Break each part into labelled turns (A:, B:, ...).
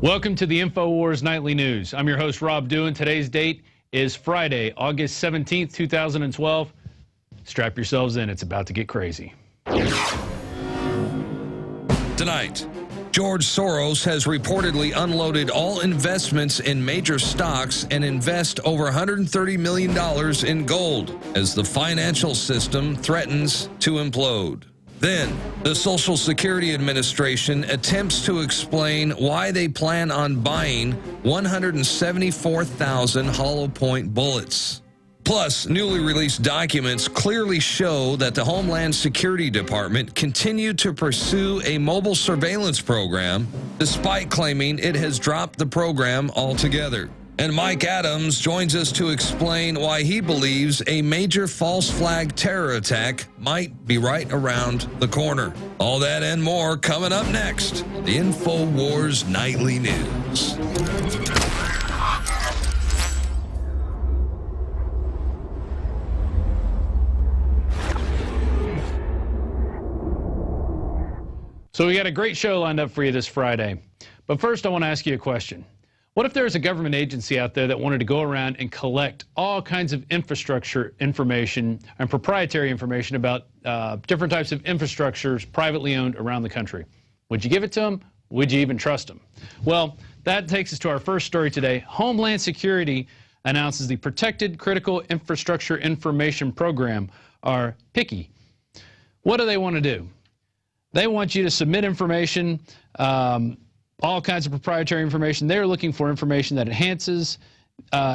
A: Welcome to the Infowars Nightly News. I'm your host, Rob Dewan. Today's date is Friday, August 17th, 2012. Strap yourselves in. It's about to get crazy.
B: Tonight, George Soros has reportedly unloaded all investments in major stocks and invest over $130 million in gold as the financial system threatens to implode. Then, the Social Security Administration attempts to explain why they plan on buying 174,000 hollow point bullets. Plus, newly released documents clearly show that the Homeland Security Department continued to pursue a mobile surveillance program despite claiming it has dropped the program altogether. And Mike Adams joins us to explain why he believes a major false flag terror attack might be right around the corner. All that and more coming up next. The Infowars Nightly News.
A: So we got a great show lined up for you this Friday. But first, I want to ask you a question. What if there's a government agency out there that wanted to go around and collect all kinds of infrastructure information and proprietary information about different types of infrastructures privately owned around the country? Would you give it to them? Would you even trust them? Well, that takes us to our first story today. Homeland Security announces the Protected Critical Infrastructure Information Program, or PICI. What do they want to do? They want you to submit information, all kinds of proprietary information. They're looking for information that enhances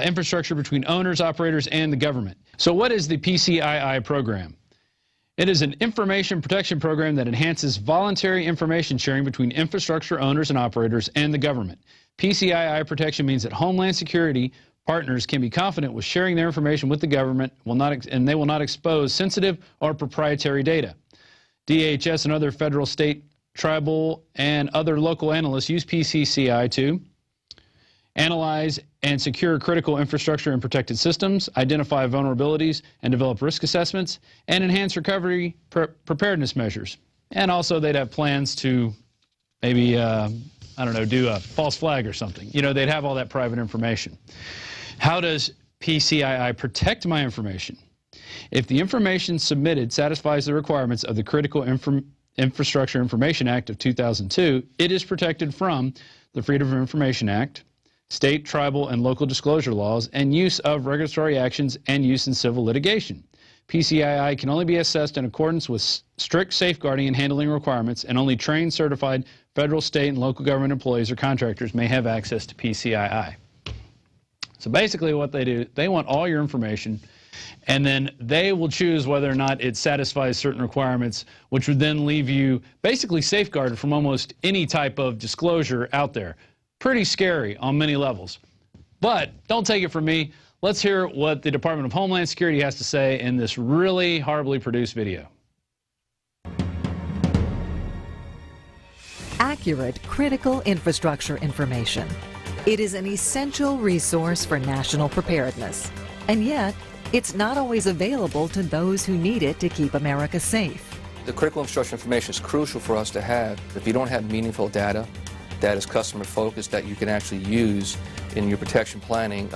A: infrastructure between owners, operators, and the government. So what is the PCII program? It is an information protection program that enhances voluntary information sharing between infrastructure owners and operators and the government. PCII protection means that Homeland Security partners can be confident with sharing their information with the government, and they will not expose sensitive or proprietary data. D.H.S. and other federal, state, tribal, and other local analysts use PCCI to analyze and secure critical infrastructure and protected systems, identify vulnerabilities and develop risk assessments, and enhance recovery preparedness measures. And also they'd have plans to maybe, I don't know, do a false flag or something. You know, they'd have all that private information. How does PCII protect my information? If the information submitted satisfies the requirements of the Critical Infrastructure Information Act of 2002, it is protected from the Freedom of Information Act, state, tribal, and local disclosure laws, and use of regulatory actions and use in civil litigation. PCII can only be assessed in accordance with strict safeguarding and handling requirements, and only trained, certified federal, state, and local government employees or contractors may have access to PCII. So basically what they do, they want all your information, and then they will choose whether or not it satisfies certain requirements, which would then leave you basically safeguarded from almost any type of disclosure out there. Pretty scary on many levels. But don't take it from me. Let's hear what the Department of Homeland Security has to say in this really horribly produced video.
C: Accurate critical infrastructure information. It is an essential resource for national preparedness. And yet, it's not always available to those who need it to keep America safe.
D: The critical infrastructure information is crucial for us to have. If you don't have meaningful data that is customer focused, that you can actually use in your protection planning,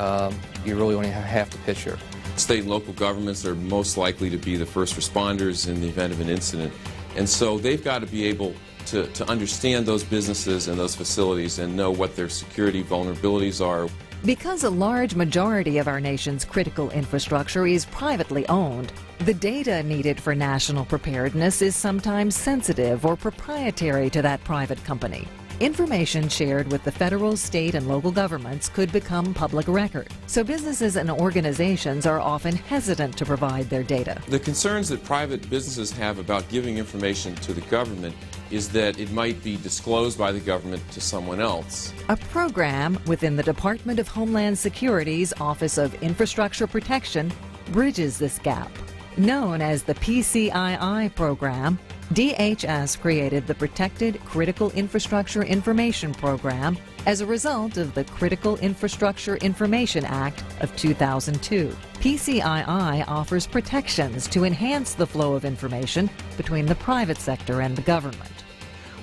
D: you really only have half the picture.
E: State and local governments are most likely to be the first responders in the event of an incident. And so they've got to be able to understand those businesses and those facilities and know what their security vulnerabilities are.
C: Because a large majority of our nation's critical infrastructure is privately owned, the data needed for national preparedness is sometimes sensitive or proprietary to that private company. Information shared with the federal, state, and local governments could become public record, so businesses and organizations are often hesitant to provide their data.
E: The concerns that private businesses have about giving information to the government is that it might be disclosed by the government to someone else.
C: A program within the Department of Homeland Security's Office of Infrastructure Protection bridges this gap. Known as the PCII program, D.H.S. created the Protected Critical Infrastructure Information Program as a result of the Critical Infrastructure Information Act of 2002. PCII offers protections to enhance the flow of information between the private sector and the government.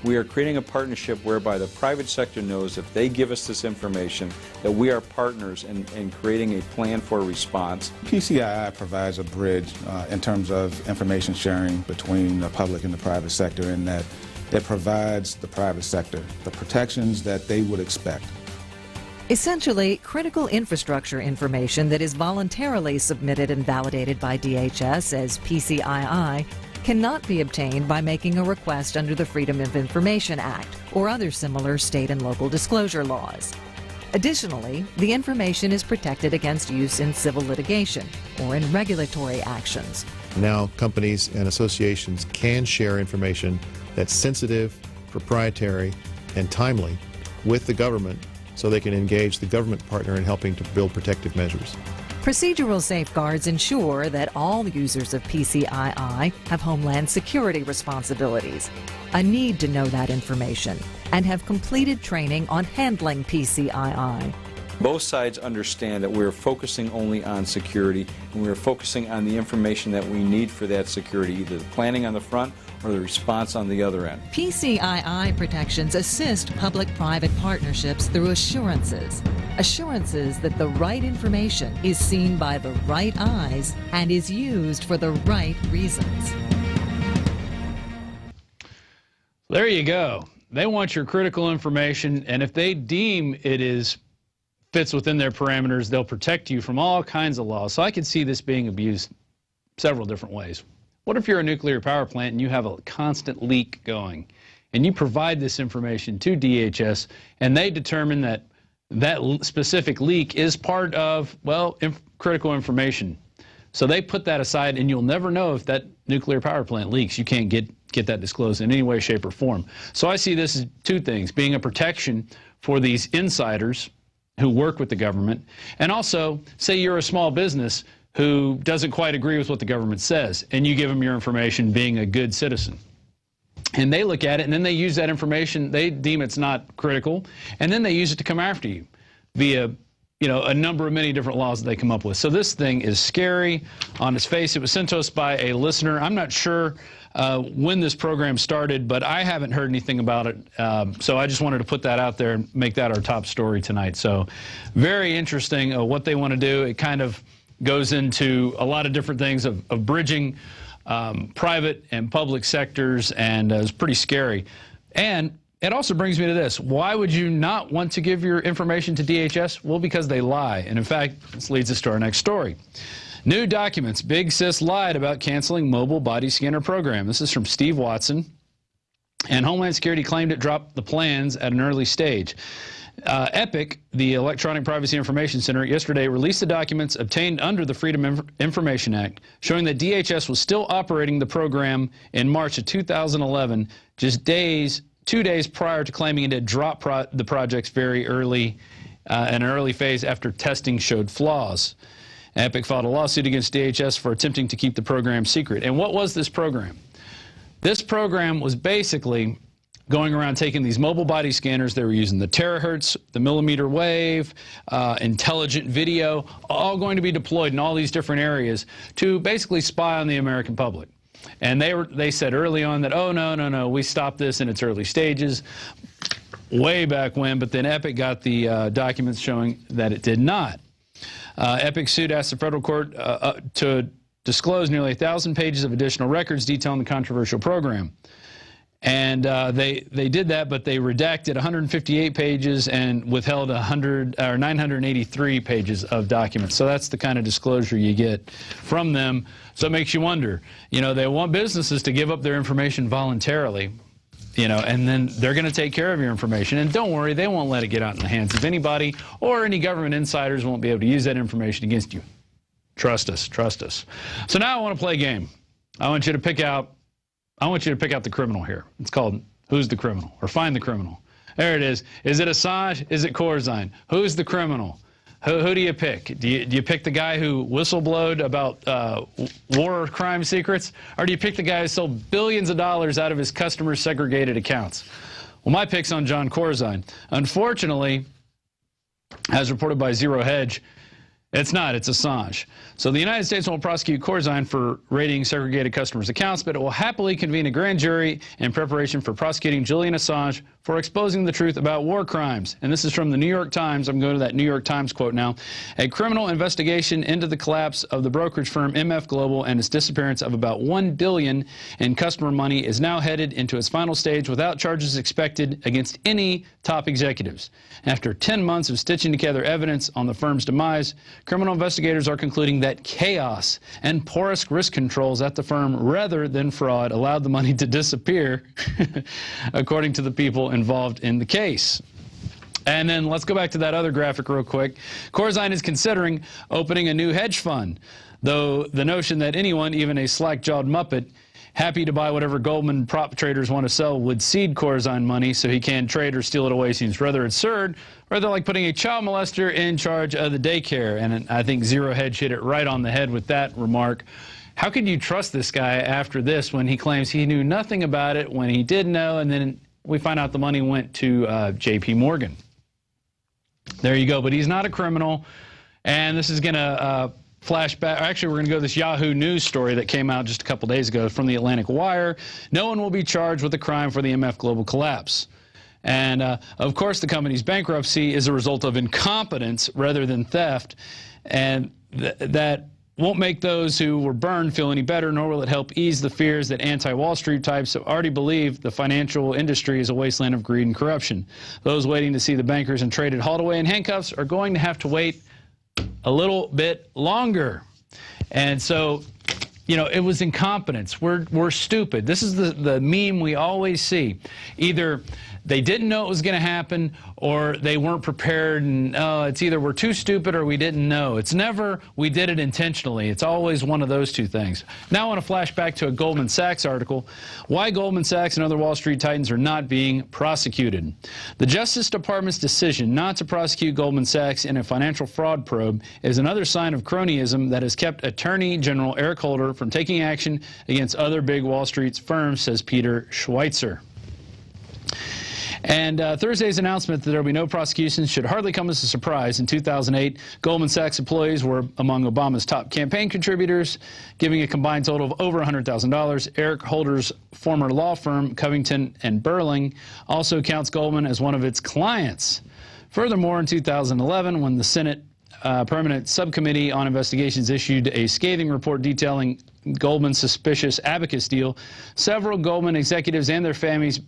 F: We are creating a partnership whereby the private sector knows if they give us this information that we are partners in creating a plan for a response.
G: PCII provides a bridge in terms of information sharing between the public and the private sector, in that it provides the private sector the protections that they would expect.
C: Essentially, critical infrastructure information that is voluntarily submitted and validated by DHS as PCII cannot be obtained by making a request under the Freedom of Information Act or other similar state and local disclosure laws. Additionally, the information is protected against use in civil litigation or in regulatory actions.
H: Now, companies and associations can share information that's sensitive, proprietary, and timely with the government, so they can engage the government partner in helping to build protective measures.
C: Procedural safeguards ensure that all users of PCII have Homeland Security responsibilities, a need to know that information, and have completed training on handling PCII.
F: Both sides understand that we're focusing only on security, and we're focusing on the information that we need for that security, either the planning on the front or the response on the other end.
C: PCII protections assist public-private partnerships through assurances. Assurances that the right information is seen by the right eyes and is used for the right reasons.
A: There you go. They want your critical information, and if they deem it fits within their parameters, they'll protect you from all kinds of laws. So I can see this being abused several different ways. What if you're a nuclear power plant and you have a constant leak going, and you provide this information to DHS, and they determine that that specific leak is part of, well, critical information. So they put that aside, and you'll never know if that nuclear power plant leaks. You can't get that disclosed in any way, shape, or form. So I see this as two things: being a protection for these insiders who work with the government, and also, say you're a small business who doesn't quite agree with what the government says, and you give them your information being a good citizen. And they look at it, and then they use that information, they deem it's not critical, and then they use it to come after you via, a number of many different laws that they come up with. So this thing is scary on its face. It was sent to us by a listener. I'm not sure when this program started, but I haven't heard anything about it. So I just wanted to put that out there and make that our top story tonight. So very interesting what they want to do. It kind of goes into a lot of different things of bridging private and public sectors, and it's pretty scary. And it also brings me to this. Why would you not want to give your information to DHS? Well, because they lie. And in fact, this leads us to our next story. New documents. Big Sis lied about canceling mobile body scanner program. This is from Steve Watson. And Homeland Security claimed it dropped the plans at an early stage. EPIC, the Electronic Privacy Information Center, yesterday released the documents obtained under the Freedom of Information Act, showing that DHS was still operating the program in March of 2011, just 2 days prior to claiming it had dropped the project's very early, in an early phase after testing showed flaws. EPIC filed a lawsuit against DHS for attempting to keep the program secret. And what was this program? This program was basically going around taking these mobile body scanners. They were using the terahertz, the millimeter wave, intelligent video, all going to be deployed in all these different areas to basically spy on the American public. And they said early on that, oh, no, we stopped this in its early stages, way back when, but then EPIC got the documents showing that it did not. EPIC suit asked the federal court to disclose nearly 1,000 pages of additional records detailing the controversial program. And they did that, but they redacted 158 pages and withheld 983 pages of documents. So that's the kind of disclosure you get from them. So it makes you wonder, they want businesses to give up their information voluntarily, and then they're going to take care of your information. And don't worry, they won't let it get out in the hands of anybody, or any government insiders won't be able to use that information against you. Trust us, trust us. So now I want to play a game. I want you to pick out the criminal here. It's called Who's the Criminal? Or Find the Criminal. There it is. Is it Assange? Is it Corzine? Who's the criminal? Who do you pick? Do you pick the guy who whistleblowed about war crime secrets? Or do you pick the guy who sold billions of dollars out of his customers' segregated accounts? Well, my pick's on John Corzine. Unfortunately, as reported by Zero Hedge, It's not. It's Assange. So the United States won't prosecute Corzine for raiding segregated customers' accounts, but it will happily convene a grand jury in preparation for prosecuting Julian Assange for exposing the truth about war crimes. And this is from the New York Times. I'm going to that New York Times quote now. A criminal investigation into the collapse of the brokerage firm MF Global and its disappearance of about $1 billion in customer money is now headed into its final stage without charges expected against any top executives. After 10 months of stitching together evidence on the firm's demise, criminal investigators are concluding that chaos and porous risk controls at the firm rather than fraud allowed the money to disappear, according to the people involved in the case. And then let's go back to that other graphic real quick. Corzine is considering opening a new hedge fund, though the notion that anyone, even a slack-jawed Muppet, happy to buy whatever Goldman prop traders want to sell would cede Corzine money so he can trade or steal it away seems rather absurd, rather like putting a child molester in charge of the daycare. And I think Zero Hedge hit it right on the head with that remark. How can you trust this guy after this when he claims he knew nothing about it, when he did know, and then we find out the money went to J.P. Morgan? There you go. But he's not a criminal, and this is going to flashback. Actually, we're going to go to this Yahoo News story that came out just a couple days ago from the Atlantic Wire. No one will be charged with a crime for the MF Global collapse. And, of course, the company's bankruptcy is a result of incompetence rather than theft, and that won't make those who were burned feel any better, nor will it help ease the fears that anti-Wall Street types already believe the financial industry is a wasteland of greed and corruption. Those waiting to see the bankers and traded hauled away in handcuffs are going to have to wait a little bit longer. And so, you know, it was incompetence. We're stupid. This is the meme we always see. Either they didn't know it was going to happen, or they weren't prepared, and it's either we're too stupid or we didn't know. It's never we did it intentionally. It's always one of those two things. Now I want to flash back to a Goldman Sachs article, why Goldman Sachs and other Wall Street titans are not being prosecuted. The Justice Department's decision not to prosecute Goldman Sachs in a financial fraud probe is another sign of cronyism that has kept Attorney General Eric Holder from taking action against other big Wall Street firms, says Peter Schweitzer. And Thursday's announcement that there will be no prosecutions should hardly come as a surprise. In 2008, Goldman Sachs employees were among Obama's top campaign contributors, giving a combined total of over $100,000. Eric Holder's former law firm, Covington & Burling, also counts Goldman as one of its clients. Furthermore, in 2011, when the Senate Permanent Subcommittee on Investigations issued a scathing report detailing Goldman's suspicious abacus deal, several Goldman executives and their families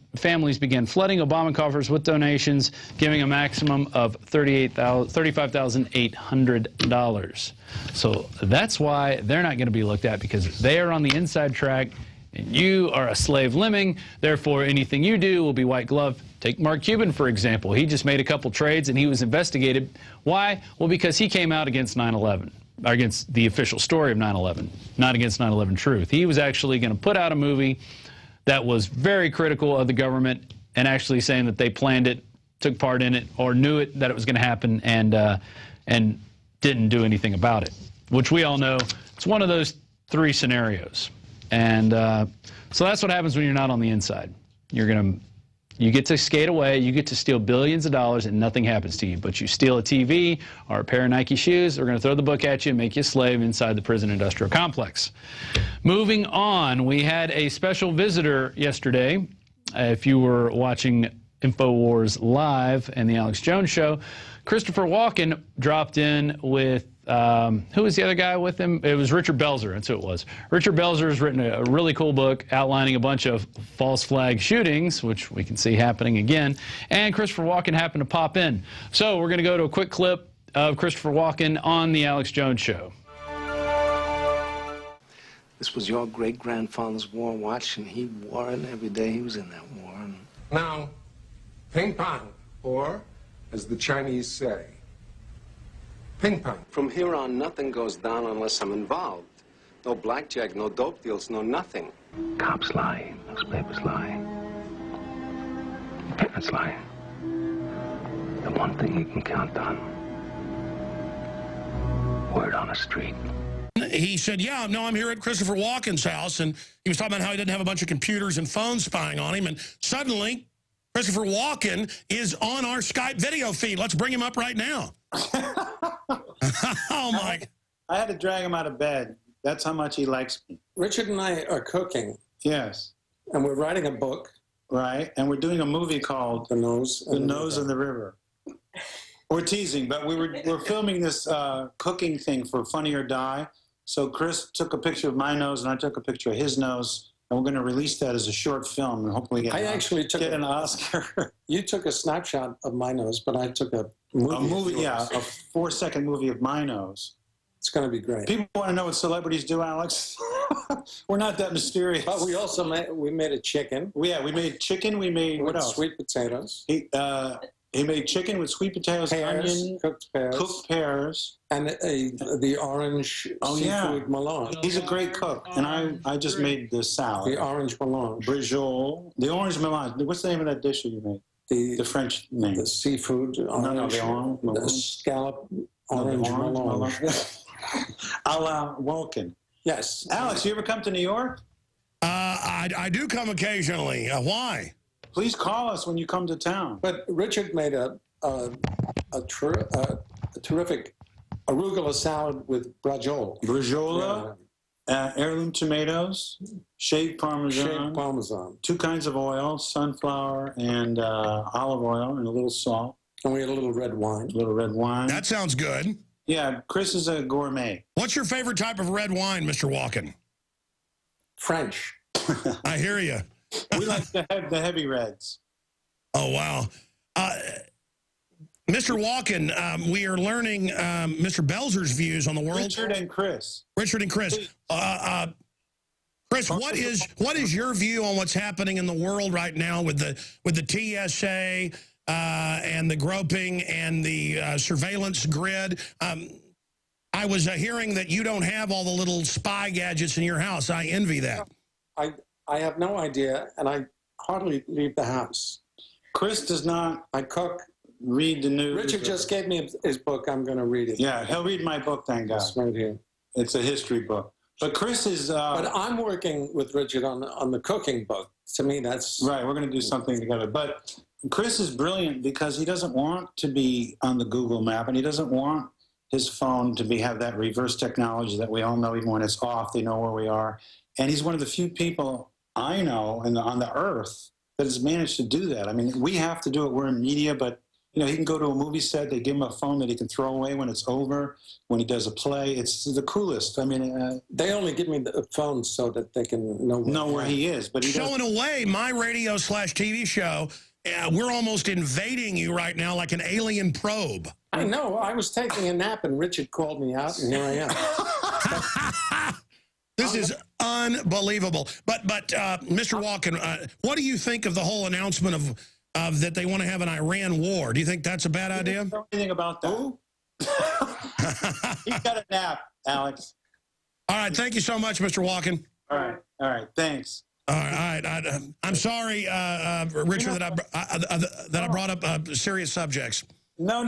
A: began flooding Obama coffers with donations, giving a maximum of $35,800. So that's why they're not going to be looked at, because they are on the inside track, and you are a slave lemming. Therefore, anything you do will be white glove. Take Mark Cuban, for example. He just made a couple trades, and he was investigated. Why? Well, because he came out against 9/11. Against the official story of 9/11, not against 9/11 truth. He was actually going to put out a movie that was very critical of the government and actually saying that they planned it, took part in it, or knew it that it was going to happen, and didn't do anything about it, which we all know it's one of those three scenarios. And so that's what happens when you're not on the inside. You get to skate away, you get to steal billions of dollars, and nothing happens to you. But you steal a TV or a pair of Nike shoes, they're going to throw the book at you and make you a slave inside the prison industrial complex. Moving on, we had a special visitor yesterday. If you were watching Infowars Live and the Alex Jones Show, Christopher Walken dropped in with who was the other guy with him? It was Richard Belzer. That's who it was. Richard Belzer has written a really cool book outlining a bunch of false flag shootings, which we can see happening again. And Christopher Walken happened to pop in. So we're going to go to a quick clip of Christopher Walken on the Alex Jones Show.
I: This was your great-grandfather's war watch, and he wore it every day he was in that war.
J: Now, ping pong, or, as the Chinese say, ping pong.
I: From here on, nothing goes down unless I'm involved. No blackjack, no dope deals, no nothing. Cops lie, newspapers lie, parents lie. The one thing you can count on, word on the street.
K: He said, yeah, no, I'm here at Christopher Walken's house, and he was talking about how he didn't have a bunch of computers and phones spying on him, and suddenly Christopher Walken is on our Skype video feed. Let's bring him up right now. Oh, my.
L: I had to drag him out of bed. That's how much he likes me.
J: Richard and I are cooking.
L: Yes.
J: And we're writing a book.
L: Right. And we're doing a movie called
J: The Nose
L: in the River. We're teasing, but we're filming this cooking thing for Funny or Die. So Chris took a picture of my nose, and I took a picture of his nose, and we're going to release that as a short film and hopefully get an Oscar.
J: You took a snapshot of my nose, but I took a movie.
L: A 4-second movie of my nose.
J: It's going to be great.
L: People want to know what celebrities do, Alex. We're not that mysterious.
J: But we also made a chicken.
L: We made chicken. We made what else?
J: Sweet potatoes.
L: He made chicken with sweet potatoes, onion,
J: cooked
L: pears,
J: and the orange seafood melange.
L: He's a great cook, and I just made the salad.
J: The orange melange.
L: Gradual. The orange melange. What's the name of that dish that you made? The French name.
J: The seafood. Orange,
L: the orange.
J: The scallop orange melange.
L: A la Walken.
J: Yes.
L: Alex, you ever come to New York?
J: I do come occasionally. Why?
L: Please call us when you come to town.
J: But Richard made a terrific arugula salad with gradual.
L: Brajola, heirloom tomatoes, shaved Parmesan.
J: Shaved Parmesan.
L: 2 kinds of oil, sunflower and olive oil, and a little salt.
J: And we had a little red wine.
K: That sounds good.
L: Yeah, Chris is a gourmet.
K: What's your favorite type of red wine, Mr. Walken?
J: French.
K: I hear you.
L: We like the heavy reds.
K: Oh, wow. Mr. Walken, we are learning Mr. Belzer's views on the world.
L: Richard and Chris.
K: Chris, what is your view on what's happening in the world right now with the TSA and the groping and the surveillance grid? I was hearing that you don't have all the little spy gadgets in your house. I envy that.
J: I have no idea, and I hardly leave the house.
L: Chris does not.
J: I cook.
L: Read the news.
J: Richard just gave me his book. I'm going to read it.
L: Yeah, he'll read my book, thank God.
J: It's right here.
L: It's a history book. But Chris is...
J: but I'm working with Richard on the cooking book. To me, that's...
L: Right, we're going to do something together. But Chris is brilliant because he doesn't want to be on the Google map, and he doesn't want his phone to have that reverse technology that we all know. Even when it's off, they know where we are. And he's one of the few people I know on the earth that has managed to do that. I mean, we have to do it. We're in media, but he can go to a movie set. They give him a phone that he can throw away when it's over, when he does a play. It's the coolest. I mean...
J: they only give me the phone so that they can know
L: where he is. But
K: showing away my radio/TV show, we're almost invading you right now like an alien probe.
J: I know. I was taking a nap, and Richard called me out, and here I am.
K: This is unbelievable. But Mr. Walken, what do you think of the whole announcement of that they want to have an Iran war? Do you think that's a bad idea?
L: I don't know anything about that. He's got a nap, Alex.
K: All right. Thank you so much, Mr. Walken.
L: All right. Thanks.
K: All right. I'm sorry, Richard, that I brought up serious subjects.
L: No.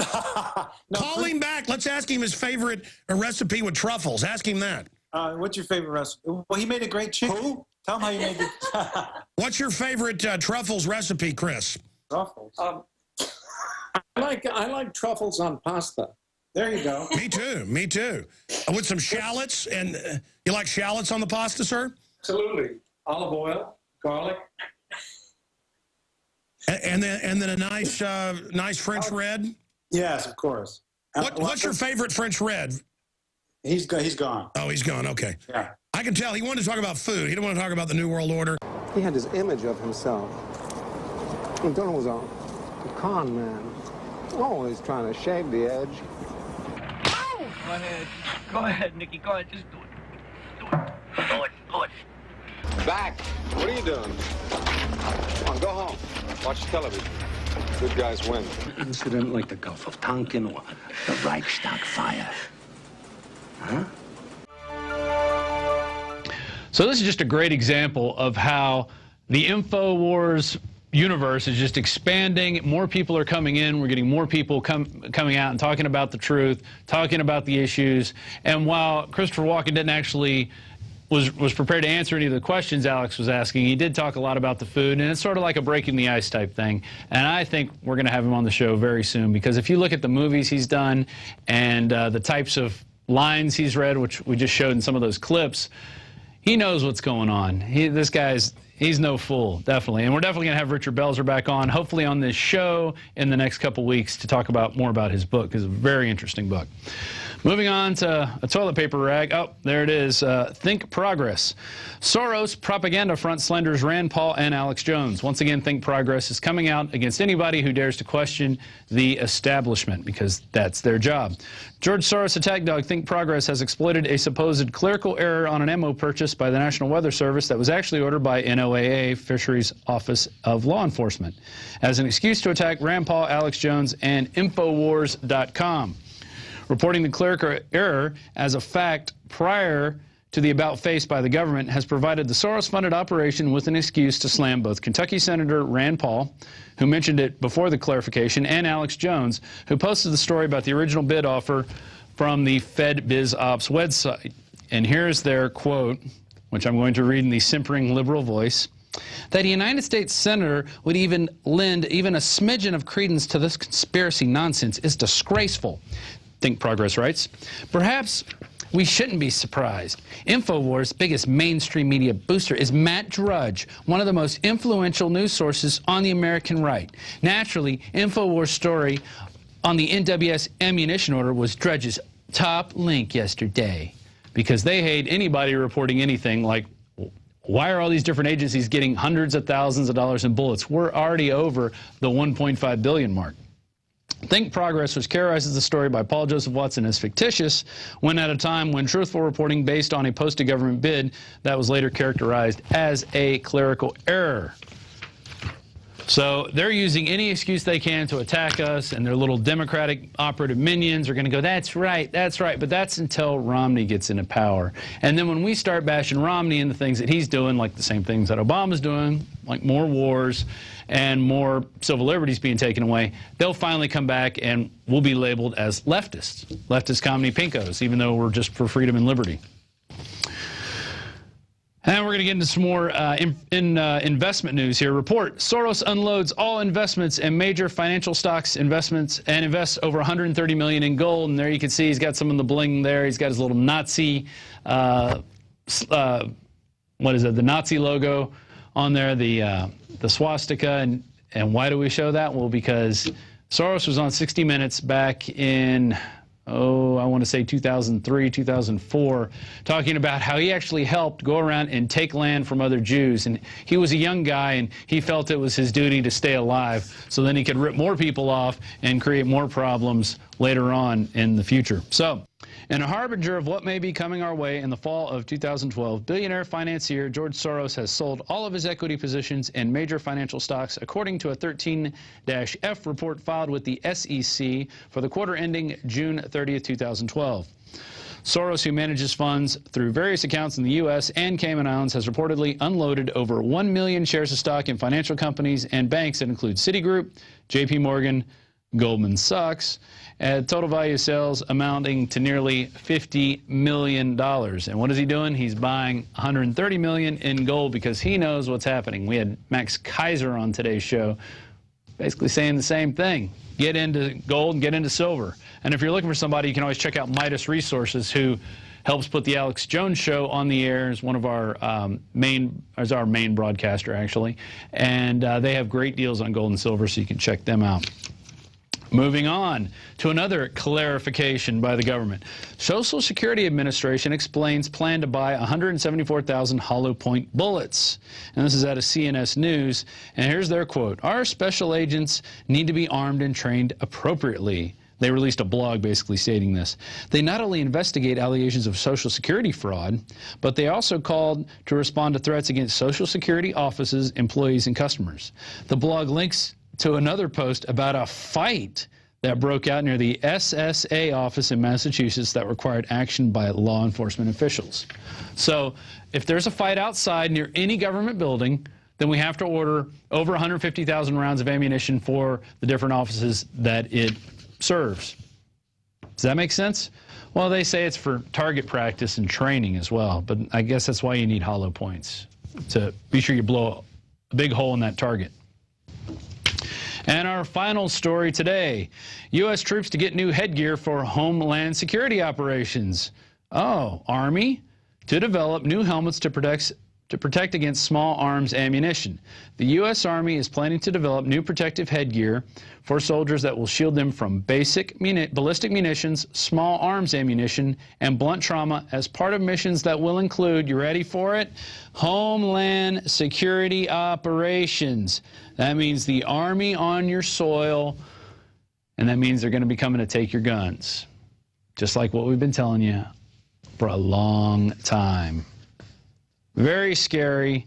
K: Call him back. Let's ask him his favorite recipe with truffles. Ask him that.
L: What's your favorite recipe? Well, he made a great chicken. Who? Tell him how you made it.
K: What's your favorite truffles recipe, Chris?
L: Truffles?
J: I like truffles on pasta.
L: There you go.
K: Me too. With some shallots. And you like shallots on the pasta, sir?
J: Absolutely. Olive oil, garlic.
K: And then a nice French red?
L: Yes, of course.
K: What's your favorite French red?
L: He's gone.
K: Oh, he's gone. Okay.
L: Yeah.
K: I can tell he wanted to talk about food. He didn't want to talk about the New World Order.
I: He had this image of himself. Donald was a con man, always trying to shave the edge.
M: Go ahead, Nicky. Go ahead. Just do it. Do it.
I: Back. What are you doing? Come on, go home. Watch television. Good guys win.
M: An incident like the Gulf of Tonkin or the Reichstag fire. Huh?
A: So this is just a great example of how the Infowars universe is just expanding. More people are coming in. We're getting more people coming out and talking about the truth, talking about the issues. And while Christopher Walken didn't actually was prepared to answer any of the questions Alex was asking. He did talk a lot about the food, and it's sort of like a breaking the ice type thing. And I think we're going to have him on the show very soon, because if you look at the movies he's done and the types of lines he's read, which we just showed in some of those clips, he knows what's going on. This guy's, he's no fool, definitely. And we're definitely going to have Richard Belzer back on, hopefully on this show in the next couple weeks, to talk about more about his book. It's a very interesting book. Moving on to a toilet paper rag. Oh, there it is. Think Progress. Soros propaganda front slanders Rand Paul and Alex Jones. Once again, Think Progress is coming out against anybody who dares to question the establishment, because that's their job. George Soros attack dog Think Progress has exploited a supposed clerical error on an ammo purchase by the National Weather Service that was actually ordered by NOAA, Fisheries Office of Law Enforcement, as an excuse to attack Rand Paul, Alex Jones, and Infowars.com. Reporting the clerical error as a fact prior to the about-face by the government has provided the Soros-funded operation with an excuse to slam both Kentucky Senator Rand Paul, who mentioned it before the clarification, and Alex Jones, who posted the story about the original bid offer from the FedBizOps website. And here's their quote, which I'm going to read in the simpering liberal voice. That a United States senator would even lend even a smidgen of credence to this conspiracy nonsense is disgraceful. Think Progress writes, perhaps we shouldn't be surprised. Infowars' biggest mainstream media booster is Matt Drudge, one of the most influential news sources on the American right. Naturally, Infowars' story on the NWS ammunition order was Drudge's top link yesterday, because they hate anybody reporting anything like, why are all these different agencies getting hundreds of thousands of dollars in bullets? We're already over the $1.5 billion mark. Think Progress, which characterizes the story by Paul Joseph Watson as fictitious, when at a time when truthful reporting based on a posted government bid that was later characterized as a clerical error. So they're using any excuse they can to attack us, and their little Democratic operative minions are going to go, that's right, but that's until Romney gets into power. And then when we start bashing Romney and the things that he's doing, like the same things that Obama's doing, like more wars and more civil liberties being taken away, they'll finally come back and we'll be labeled as leftists, leftist comedy pinkos, even though we're just for freedom and liberty. And we're going to get into some more investment news here. Report, Soros unloads all investments in major financial stocks investments and invests over $130 million in gold. And there you can see he's got some of the bling there. He's got his little Nazi, what is it, the Nazi logo on there, the swastika. And why do we show that? Well, because Soros was on 60 Minutes back in, I want to say 2003, 2004, talking about how he actually helped go around and take land from other Jews. And he was a young guy, and he felt it was his duty to stay alive, so then he could rip more people off and create more problems later on in the future. So, in a harbinger of what may be coming our way in the fall of 2012, billionaire financier George Soros has sold all of his equity positions in major financial stocks, according to a 13-F report filed with the SEC for the quarter ending June 30th, 2012. Soros, who manages funds through various accounts in the U.S. and Cayman Islands, has reportedly unloaded over 1 million shares of stock in financial companies and banks that include Citigroup, J.P. Morgan, Goldman Sachs, at total value of sales amounting to nearly $50 million. And what is he doing? He's buying $130 million in gold because he knows what's happening. We had Max Kaiser on today's show basically saying the same thing. Get into gold and get into silver. And if you're looking for somebody, you can always check out Midas Resources, who helps put the Alex Jones show on the air, as one of our main broadcaster, actually. And they have great deals on gold and silver, so you can check them out. Moving on to another clarification by the government. Social Security Administration explains plan to buy 174,000 hollow point bullets. And this is out of CNS News. And here's their quote. Our special agents need to be armed and trained appropriately. They released a blog basically stating this. They not only investigate allegations of Social Security fraud, but they also called to respond to threats against Social Security offices, employees, and customers. The blog links to another post about a fight that broke out near the SSA office in Massachusetts that required action by law enforcement officials. So if there's a fight outside near any government building, then we have to order over 150,000 rounds of ammunition for the different offices that it serves. Does that make sense? Well, they say it's for target practice and training as well, but I guess that's why you need hollow points, to be sure you blow a big hole in that target. And our final story today, U.S. troops to get new headgear for Homeland Security operations. Oh, Army to develop new helmets to protect against small arms ammunition. The U.S. Army is planning to develop new protective headgear for soldiers that will shield them from basic ballistic munitions, small arms ammunition, and blunt trauma as part of missions that will include, you ready for it, Homeland Security operations. That means the Army on your soil, and that means they're going to be coming to take your guns, just like what we've been telling you for a long time. Very scary.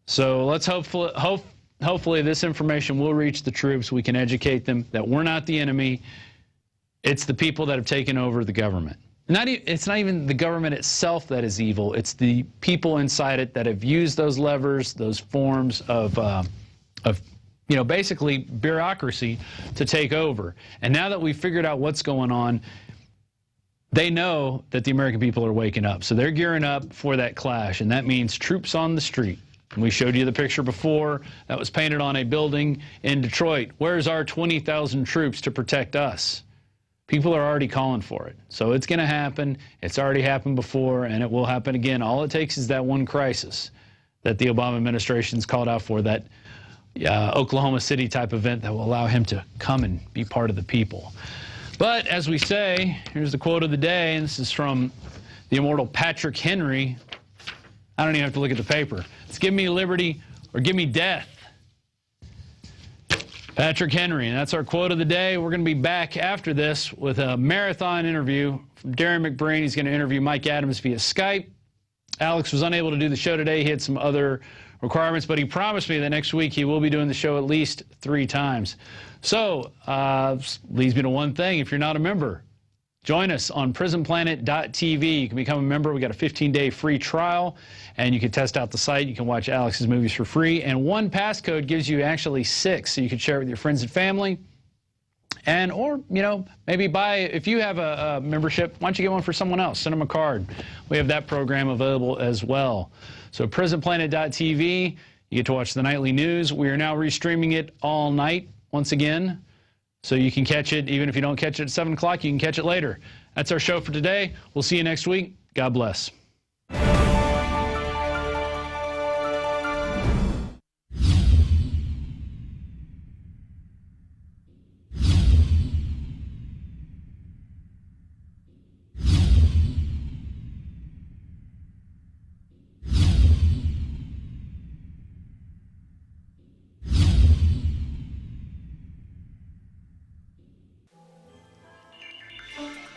A: So let's hopefully this information will reach the troops. We can educate them that we're not the enemy. It's the people that have taken over the government. It's not even the government itself that is evil. It's the people inside it that have used those levers, those forms of basically bureaucracy to take over. And now that we've figured out what's going on, they know that the American people are waking up. So they're gearing up for that clash, and that means troops on the street. And we showed you the picture before that was painted on a building in Detroit. Where's our 20,000 troops to protect us? People are already calling for it. So it's going to happen. It's already happened before, and it will happen again. All it takes is that one crisis that the Obama administration's called out for, that Oklahoma City type event that will allow him to come and be part of the people. But as we say, here's the quote of the day, and this is from the immortal Patrick Henry. I don't even have to look at the paper. It's give me liberty or give me death. Patrick Henry, and that's our quote of the day. We're going to be back after this with a marathon interview from Darrin McBreen. He's going to interview Mike Adams via Skype. Alex was unable to do the show today. He had some other requirements, but he promised me that next week he will be doing the show at least 3 times. So, leads me to one thing. If you're not a member, join us on prisonplanet.tv. You can become a member. We got a 15-day free trial, and you can test out the site. You can watch Alex's movies for free, and one passcode gives you actually 6, so you can share it with your friends and family. And, or, maybe buy, if you have a membership, why don't you get one for someone else? Send them a card. We have that program available as well. So prisonplanet.tv, you get to watch the nightly news. We are now restreaming it all night once again, so you can catch it. Even if you don't catch it at 7 o'clock, you can catch it later. That's our show for today. We'll see you next week. God bless.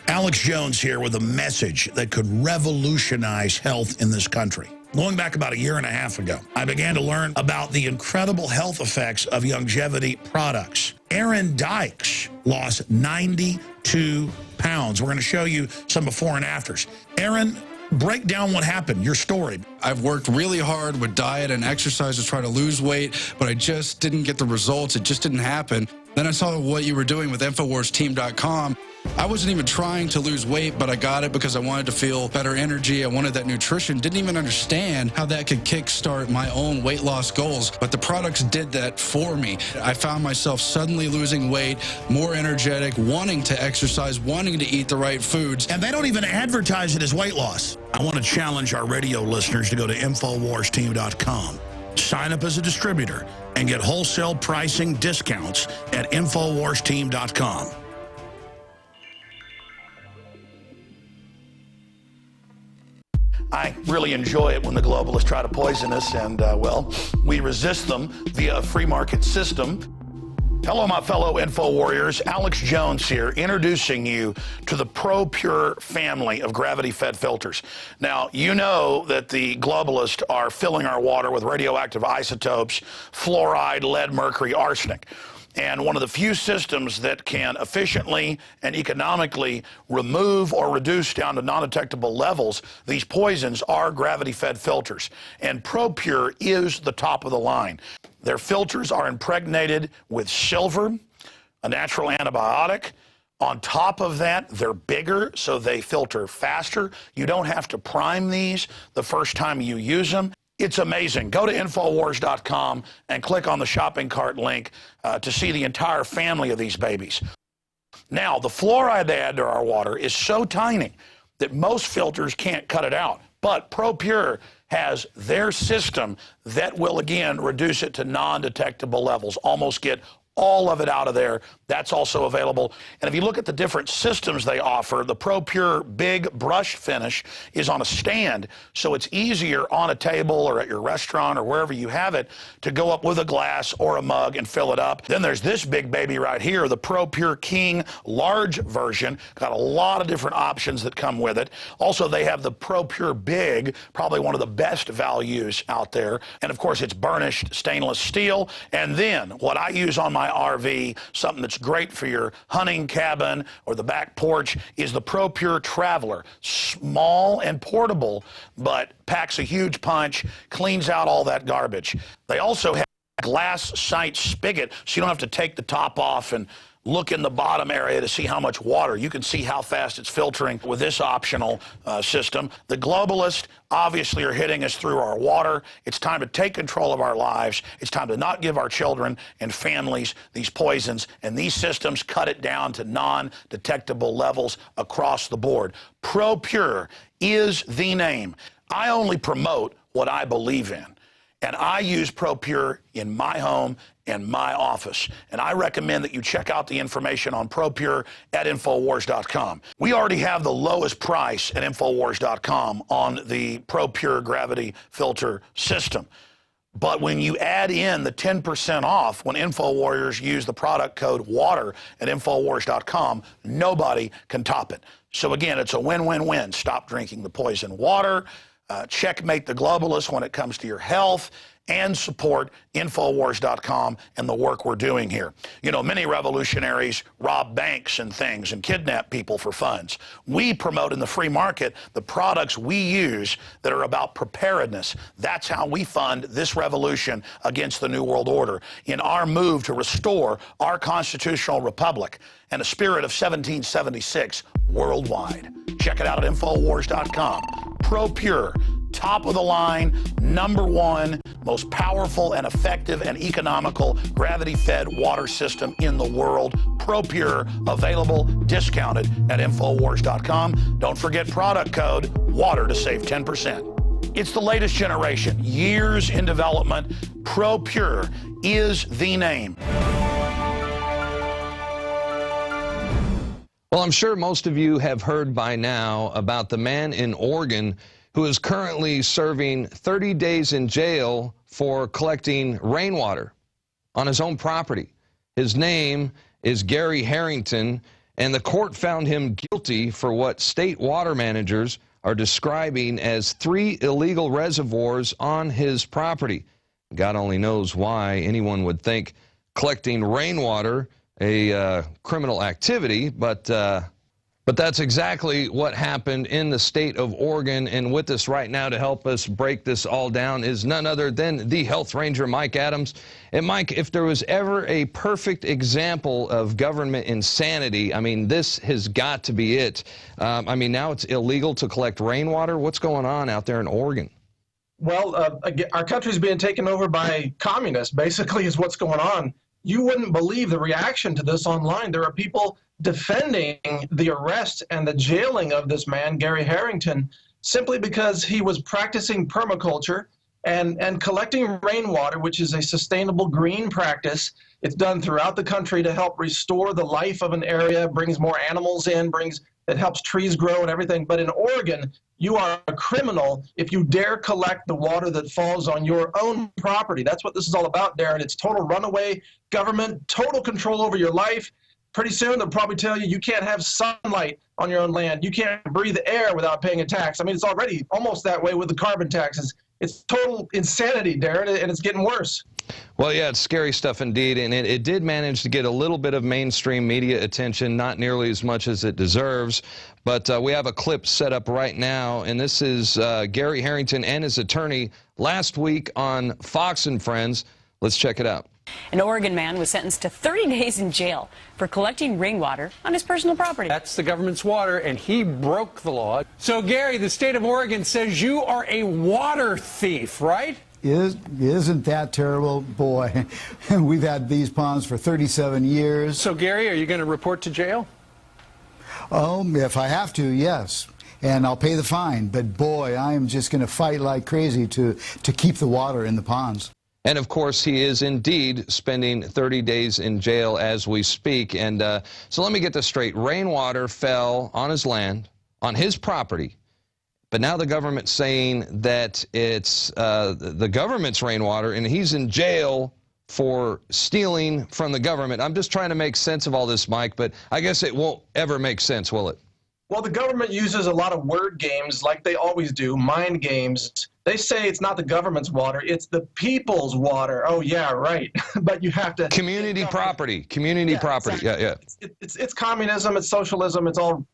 K: Alex Jones here with a message that could revolutionize health in this country. Going back about 1.5 years ago, I began to learn about the incredible health effects of longevity products. Aaron Dykes lost 92 pounds. We're going to show you some before and afters. Aaron, break down what happened, your story.
N: I've worked really hard with diet and exercise to try to lose weight, but I just didn't get the results. It just didn't happen. Then I saw what you were doing with InfoWarsTeam.com. I wasn't even trying to lose weight, but I got it because I wanted to feel better energy. I wanted that nutrition. Didn't even understand how that could kickstart my own weight loss goals, but the products did that for me. I found myself suddenly losing weight, more energetic, wanting to exercise, wanting to eat the right foods.
K: And they don't even advertise it as weight loss. I want to challenge our radio listeners to go to InfoWarsTeam.com. Sign up as a distributor and get wholesale pricing discounts at InfoWarsTeam.com. I really enjoy it when the globalists try to poison us, and, well, we resist them via a free market system. Hello, my fellow Info Warriors. Alex Jones here, introducing you to the ProPure family of gravity-fed filters. Now, you know that the globalists are filling our water with radioactive isotopes, fluoride, lead, mercury, arsenic. And one of the few systems that can efficiently and economically remove or reduce down to non-detectable levels these poisons are gravity-fed filters. And ProPure is the top of the line. Their filters are impregnated with silver, a natural antibiotic, On top of that, they're bigger, so they filter faster. You don't have to prime these the first time you use them. It's amazing. Go to Infowars.com and click on the shopping cart link to see the entire family of these babies. Now, the fluoride they add to our water is so tiny that most filters can't cut it out. But ProPure has their system that will, again, reduce it to non-detectable levels, almost get all of it out of there. That's also available. And if you look at the different systems they offer, the ProPure Big Brush Finish is on a stand, so it's easier on a table or at your restaurant or wherever you have it to go up with a glass or a mug and fill it up. Then there's this big baby right here, the ProPure King large version. Got a lot of different options that come with it. Also, they have the ProPure Big, probably one of the best values out there. And of course, it's burnished stainless steel. And then what I use on my RV, something that's great for your hunting cabin or the back porch, is the ProPure Traveler. Small and portable, but packs a huge punch, cleans out all that garbage. They also have a glass sight spigot, so you don't have to take the top off and look in the bottom area to see how much water. You can see how fast it's filtering with this optional system. The globalists obviously are hitting us through our water. It's time to take control of our lives. It's time to not give our children and families these poisons, and these systems cut it down to non-detectable levels across the board. ProPure is the name. I only promote what I believe in. And I use ProPure in my home and my office. And I recommend that you check out the information on ProPure at Infowars.com. We already have the lowest price at Infowars.com on the ProPure gravity filter system. But when you add in the 10% off when InfoWarriors use the product code WATER at Infowars.com, nobody can top it. So again, it's a win-win-win. Stop drinking the poison water. Checkmate the globalists when it comes to your health, and support Infowars.com and the work we're doing here. You know, many revolutionaries rob banks and things and kidnap people for funds. We promote in the free market the products we use that are about preparedness. That's how we fund this revolution against the New World Order in our move to restore our constitutional republic and a spirit of 1776 worldwide. Check it out at Infowars.com. ProPure, top of the line, #1, most powerful and effective and economical gravity-fed water system in the world. ProPure, available, discounted at Infowars.com. Don't forget product code WATER to save 10%. It's the latest generation, years in development. ProPure is the name.
B: Well, I'm sure most of you have heard by now about the man in Oregon who is currently serving 30 days in jail for collecting rainwater on his own property. His name is Gary Harrington, and the court found him guilty for what state water managers are describing as 3 illegal reservoirs on his property. God only knows why anyone would think collecting rainwater a criminal activity, but that's exactly what happened in the state of Oregon. And with us right now to help us break this all down is none other than the Health Ranger, Mike Adams. And Mike, if there was ever a perfect example of government insanity, I mean, this has got to be it. I mean, now it's illegal to collect rainwater. What's going on out there in Oregon?
O: Well, our country's being taken over by communists, basically, is what's going on. You wouldn't believe the reaction to this online. There are people defending the arrest and the jailing of this man, Gary Harrington, simply because he was practicing permaculture and collecting rainwater, which is a sustainable green practice. It's done throughout the country to help restore the life of an area, brings more animals in, it helps trees grow and everything. But in Oregon, you are a criminal if you dare collect the water that falls on your own property. That's what this is all about, Darrin. It's total runaway government, total control over your life. Pretty soon they'll probably tell you you can't have sunlight on your own land. You can't breathe air without paying a tax. I mean, it's already almost that way with the carbon taxes. It's total insanity, Darrin, and it's getting worse.
B: Well, yeah, it's scary stuff indeed, and it did manage to get a little bit of mainstream media attention, not nearly as much as it deserves, but we have a clip set up right now, and this is Gary Harrington and his attorney last week on Fox and Friends. Let's check it out.
P: An Oregon man was sentenced to 30 days in jail for collecting rainwater on his personal property.
Q: That's the government's water, and he broke the law. So, Gary, the state of Oregon says you are a water thief, right?
R: Isn't that terrible? Boy, we've had these ponds for 37 years.
Q: So, Gary, are you going to report to jail?
R: Oh, if I have to, yes. And I'll pay the fine. But, boy, I am just going to fight like crazy to keep the water in the ponds.
B: And, of course, he is indeed spending 30 days in jail as we speak. And so let me get this straight. Rainwater fell on his land, on his property. But now the government's saying that it's the government's rainwater, and he's in jail for stealing from the government. I'm just trying to make sense of all this, Mike, but I guess it won't ever make sense, will it?
O: Well, the government uses a lot of word games like they always do, mind games. They say it's not the government's water, it's the people's water. Oh, yeah, right. But you have to...
B: Community property. Community property.
O: Exactly.
B: Yeah.
O: It's communism, it's socialism, it's all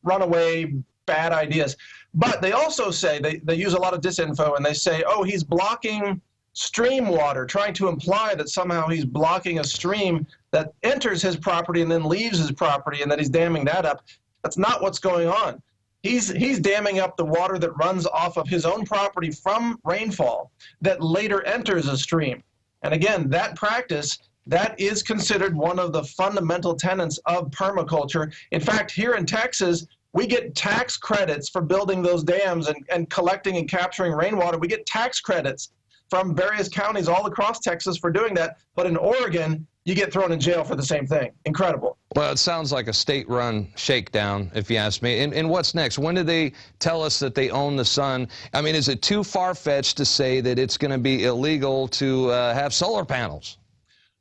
O: runaway bad ideas. But they also say, they use a lot of disinfo, and they say, oh, he's blocking stream water, trying to imply that somehow he's blocking a stream that enters his property and then leaves his property, and that he's damming that up. That's not what's going on. He's damming up the water that runs off of his own property from rainfall that later enters a stream. And again, that practice, that is considered one of the fundamental tenets of permaculture. In fact, here in Texas, we get tax credits for building those dams and collecting and capturing rainwater. We get tax credits from various counties all across Texas for doing that. But in Oregon, you get thrown in jail for the same thing. Incredible.
B: Well, it sounds like a state-run shakedown, if you ask me. And what's next? When do they tell us that they own the sun? I mean, is it too far-fetched to say that it's going to be illegal to have solar panels?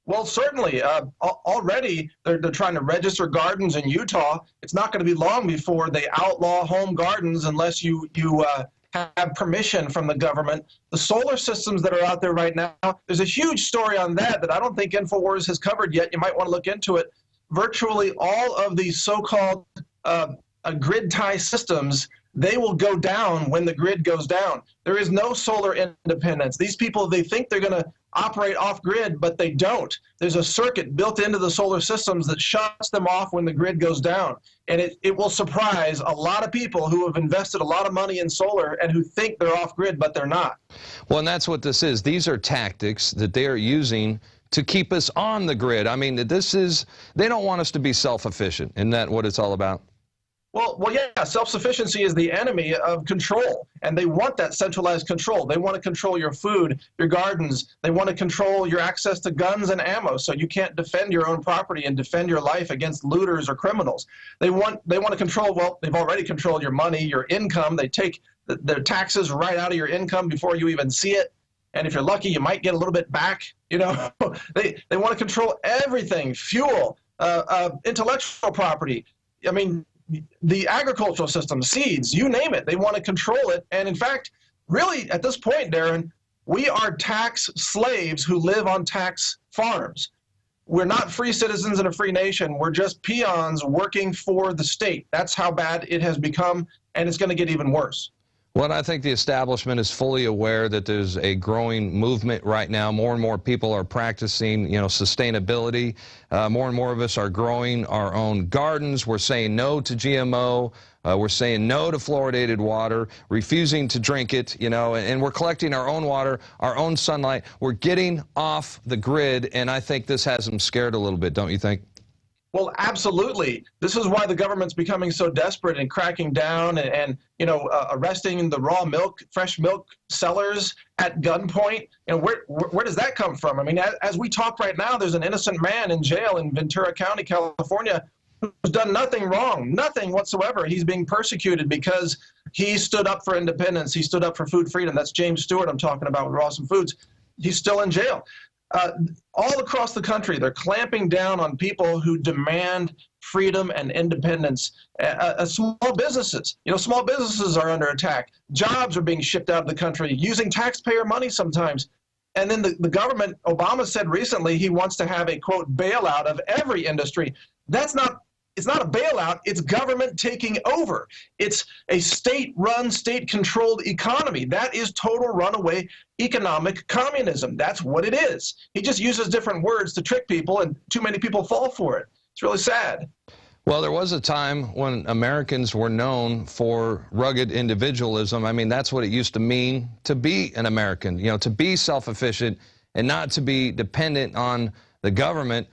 O: Well, certainly. Already, they're trying to register gardens in Utah. It's not going to be long before they outlaw home gardens unless you have permission from the government. The solar systems that are out there right now, there's a huge story on that I don't think Infowars has covered yet. You might want to look into it. Virtually all of these so-called grid tie systems, they will go down when the grid goes down. There is no solar independence. These people, they think they're going to operate off-grid, but they don't. There's a circuit built into the solar systems that shuts them off when the grid goes down. And it will surprise a lot of people who have invested a lot of money in solar and who think they're off-grid, but they're not.
B: Well, and that's what this is. These are tactics that they are using to keep us on the grid. I mean, they don't want us to be self-efficient. Isn't that what it's all about?
O: Well, yeah, self-sufficiency is the enemy of control, and they want that centralized control. They want to control your food, your gardens. They want to control your access to guns and ammo, so you can't defend your own property and defend your life against looters or criminals. They want to control, well, they've already controlled your money, your income. They take their taxes right out of your income before you even see it. And if you're lucky, you might get a little bit back. You know, they want to control everything, fuel, intellectual property. I mean, the agricultural system, seeds, you name it, they want to control it. And in fact, really, at this point, Darrin, we are tax slaves who live on tax farms. We're not free citizens in a free nation. We're just peons working for the state. That's how bad it has become, and it's going to get even worse.
B: Well, I think the establishment is fully aware that there's a growing movement right now. More and more people are practicing, sustainability. More and more of us are growing our own gardens. We're saying no to GMO. We're saying no to fluoridated water, refusing to drink it, and we're collecting our own water, our own sunlight. We're getting off the grid, and I think this has them scared a little bit, don't you think?
O: Well, absolutely. This is why the government's becoming so desperate and cracking down and arresting the raw milk, fresh milk sellers at gunpoint. And where does that come from? I mean, as we talk right now, there's an innocent man in jail in Ventura County, California, who's done nothing wrong, nothing whatsoever. He's being persecuted because he stood up for independence. He stood up for food freedom. That's James Stewart I'm talking about with Rawson Foods. He's still in jail. All across the country, they're clamping down on people who demand freedom and independence. Small businesses, small businesses are under attack. Jobs are being shipped out of the country using taxpayer money sometimes. And then the government, Obama said recently he wants to have a, quote, bailout of every industry. That's not it's not a bailout, it's government taking over. It's a state-run, state-controlled economy. That is total runaway economic communism. That's what it is. He just uses different words to trick people, and too many people fall for it. It's really sad.
B: Well, there was a time when Americans were known for rugged individualism. I mean, that's what it used to mean to be an American, you know, to be self-efficient and not to be dependent on the government.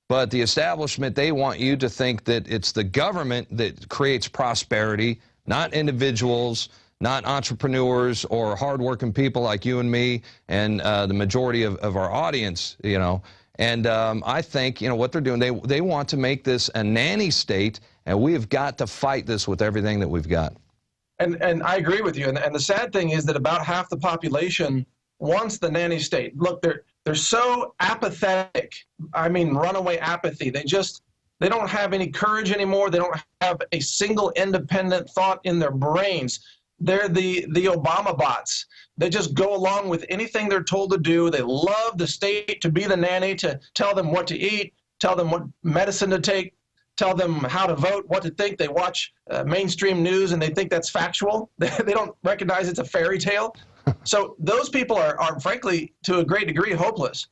B: But the establishment, they want you to think that it's the government that creates prosperity, not individuals, not entrepreneurs or hardworking people like you and me and the majority of our audience, you know. And I think, you know, what they're doing, they want to make this a nanny state, and we have got to fight this with everything that we've got.
O: And I agree with you. And the sad thing is that about half the population wants the nanny state. Look, they're so apathetic. I mean, runaway apathy. They don't have any courage anymore. They don't have a single independent thought in their brains. They're the Obama bots. They just go along with anything they're told to do. They love the state to be the nanny, to tell them what to eat, tell them what medicine to take, tell them how to vote, what to think. They watch mainstream news and they think that's factual. They don't recognize it's a fairy tale. So those people are frankly, to a great degree, hopeless.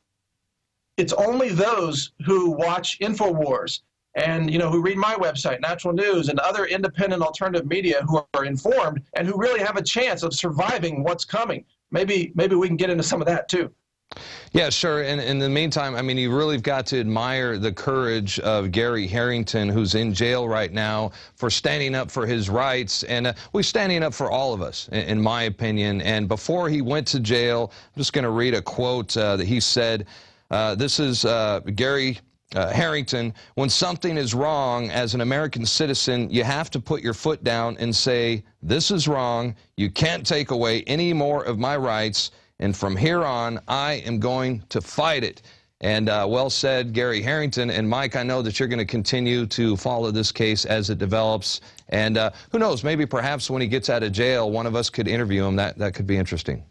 O: It's only those who watch Infowars and, you know, who read my website, Natural News, and other independent alternative media who are informed and who really have a chance of surviving what's coming. Maybe we can get into some of that too.
B: Yeah, sure. And in the meantime, I mean, you really have got to admire the courage of Gary Harrington, who's in jail right now, for standing up for his rights. And we're standing up for all of us, in my opinion. And before he went to jail, I'm just going to read a quote that he said. This is Gary Harrington. When something is wrong as an American citizen, you have to put your foot down and say, this is wrong. You can't take away any more of my rights. And from here on, I am going to fight it. And well said, Gary Harrington. And Mike, I know that you're going to continue to follow this case as it develops. And who knows, maybe perhaps when he gets out of jail, one of us could interview him. That could be interesting.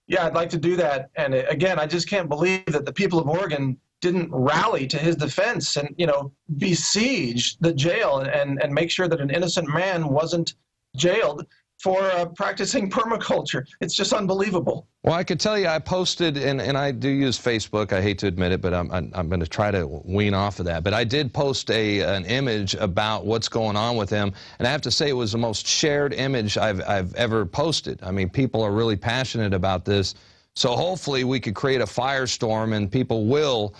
O: Yeah, I'd like to do that. And again, I just can't believe that the people of Oregon didn't rally to his defense and, you know, besiege the jail and make sure that an innocent man wasn't jailed for practicing permaculture. It's just unbelievable.
B: Well, I could tell you I posted, and I do use Facebook. I hate to admit it, but I'm going to try to wean off of that. But I did post an image about what's going on with him, and I have to say it was the most shared image I've ever posted. I mean, people are really passionate about this. So hopefully we could create a firestorm, and people will,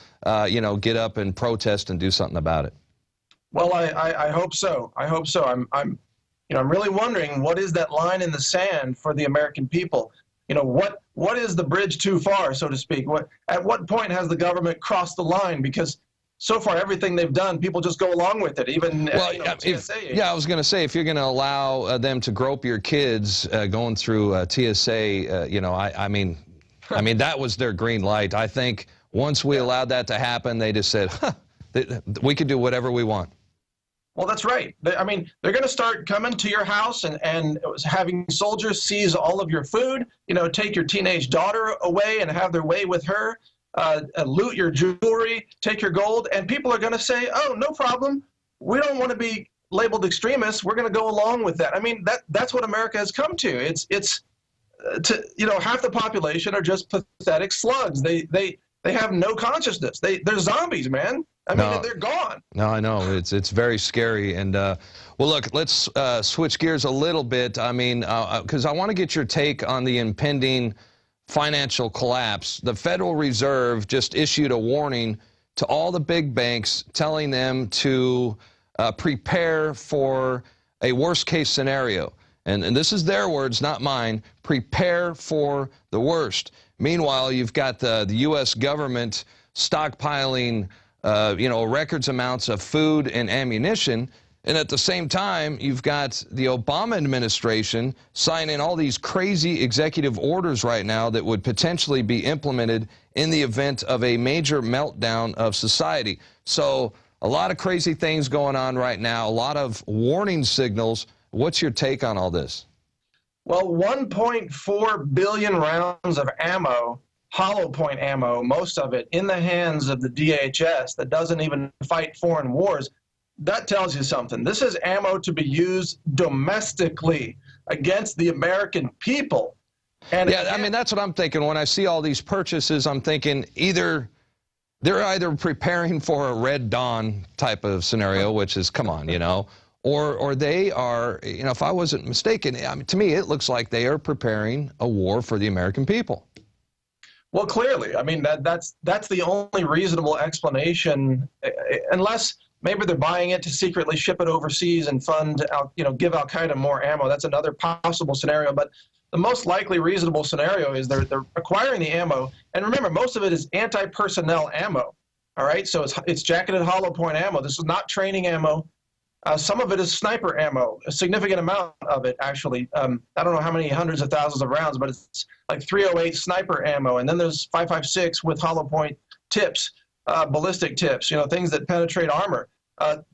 B: you know, get up and protest and do something about it.
O: Well, I hope so. I hope so. I'm really wondering, what is that line in the sand for the American people? You know, what is the bridge too far, so to speak? At what point has the government crossed the line? Because so far, everything they've done, people just go along with it. Even TSA.
B: Yeah, I was going to say, if you're going to allow them to grope your kids going through TSA, you know, I mean, that was their green light. I think once we allowed that to happen, they just said, huh, we could do whatever we want.
O: Well, that's right. I mean, they're going to start coming to your house and having soldiers seize all of your food, you know, take your teenage daughter away and have their way with her, loot your jewelry, take your gold, and people are going to say, oh, no problem. We don't want to be labeled extremists. We're going to go along with that. I mean, that's what America has come to. It's you know, half the population are just pathetic slugs. They have no consciousness. They're zombies, man. I mean, they're gone.
B: No, I know. It's very scary. And, well, look, let's switch gears a little bit. I mean, because I want to get your take on the impending financial collapse. The Federal Reserve just issued a warning to all the big banks, telling them to prepare for a worst-case scenario. And this is their words, not mine. Prepare for the worst. Meanwhile, you've got the U.S. government stockpiling you know, records amounts of food and ammunition. And at the same time, you've got the Obama administration signing all these crazy executive orders right now that would potentially be implemented in the event of a major meltdown of society. So a lot of crazy things going on right now, a lot of warning signals. What's your take on all this?
O: Well, 1.4 billion rounds of ammo, hollow point ammo, most of it in the hands of the D.H.S. that doesn't even fight foreign wars. that tells you something. This is ammo to be used domestically against the American people. And
B: yeah, I mean, that's what I'm thinking. When I see all these purchases, I'm thinking they're either preparing for a Red Dawn type of scenario, which is, come on, you know, or they are, you know, if I wasn't mistaken, I mean, to me, it looks like they are preparing a war for the American people.
O: Well, clearly, I mean, that's the only reasonable explanation, unless maybe they're buying it to secretly ship it overseas and fund, you know, give Al-Qaeda more ammo. That's another possible scenario. But the most likely reasonable scenario is they're acquiring the ammo. And remember, most of it is anti-personnel ammo. All right, so it's jacketed hollow point ammo. This is not training ammo. Some of it is sniper ammo, a significant amount of it, actually. I don't know how many hundreds of thousands of rounds, but it's like 308 sniper ammo. And then there's 5.56 with hollow point tips, ballistic tips, you know, things that penetrate armor.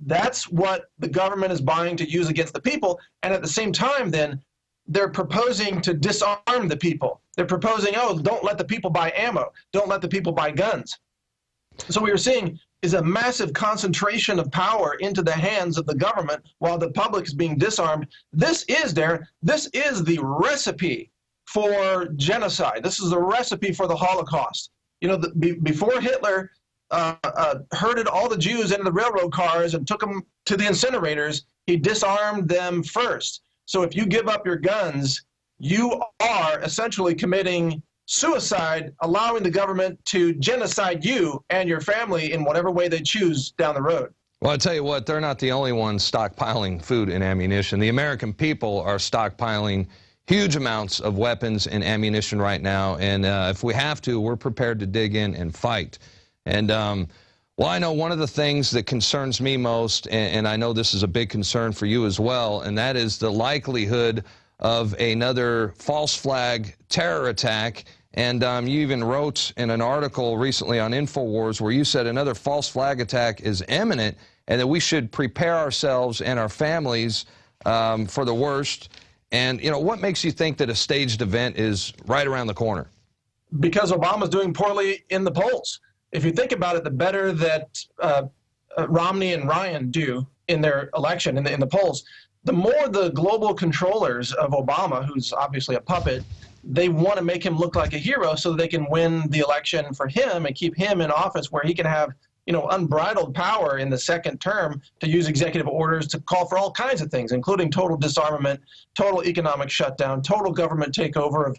O: That's what the government is buying to use against the people. And at the same time, then, they're proposing to disarm the people. They're proposing, oh, don't let the people buy ammo. Don't let the people buy guns. So what you're seeing is a massive concentration of power into the hands of the government while the public is being disarmed. This is, Darrin, this is the recipe for genocide. This is the recipe for the Holocaust. You know, before Hitler herded all the Jews into the railroad cars and took them to the incinerators, he disarmed them first. So if you give up your guns, you are essentially committing suicide, allowing the government to genocide you and your family in whatever way they choose down the road.
B: Well, I tell you what, they're not the only ones stockpiling food and ammunition. The American people are stockpiling huge amounts of weapons and ammunition right now, and if we have to, we're prepared to dig in and fight. And well, I know one of the things that concerns me most, and I know this is a big concern for you as well, and that is the likelihood of another false flag terror attack. And you even wrote in an article recently on Infowars where you said another false flag attack is imminent and that we should prepare ourselves and our families for the worst. And, you know, what makes you think that a staged event is right around the corner?
O: Because Obama's doing poorly in the polls. If you think about it, the better that Romney and Ryan do in their election, in the polls, the more the global controllers of Obama, who's obviously a puppet, they want to make him look like a hero so that they can win the election for him and keep him in office where he can have, you know, unbridled power in the second term to use executive orders to call for all kinds of things, including total disarmament, total economic shutdown, total government takeover